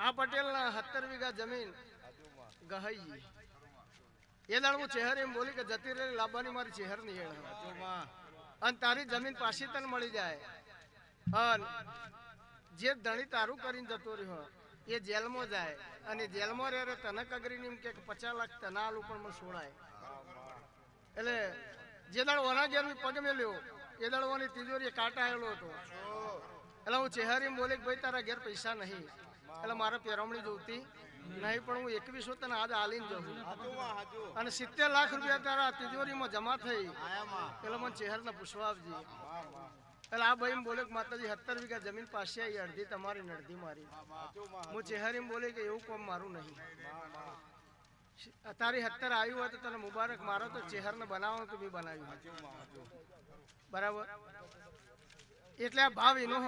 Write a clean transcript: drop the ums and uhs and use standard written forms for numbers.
આ પટેલ ના 17 વીઘા જમીન ગહાઈ એ દાડ હું ચહેર એમ બોલી કે જતી રહી લાવવાની મારી ચહેર ની હેડ અને તારી જમીન પાછી તને મળી જાય અને જે ધણી તારું કરીને જતો રહ્યો એ જેલમાં જાય અને જેલમાં રહે તને કગરીને એમ કે 50 લાખ તને આલું પણ મને છોડાય એટલે જે દાડ ઓના ઘેર પગ મેલ્યો એ દાડવાની તિજોરી કાંટા આવેલો હતો એટલે હું ચહેરી બોલે કે ભાઈ તારા ઘેર પૈસા નહીં એટલે મારે પેરમણી જોતી નહીં પણ હું 21 તને આજ આલીને જઉં અને 70 લાખ રૂપિયા તારા તિજોરીમાં જમા થઈ એટલે મને ચહેરને પૂછવા આવજી એટલે આ ભાઈ બોલે કે માતાજી 17 વીઘા જમીન પાસે આવી અડધી તમારી ને અડધી મારી હું ચહેરી બોલે કે એવું કોમ મારું નહીં તારી 17 આવ્યું હોય તો તને મુબારક મારો તો ચહેરને બનાવો તો બી બનાવ્યું બરાબર એટલે આ ભાવ એનો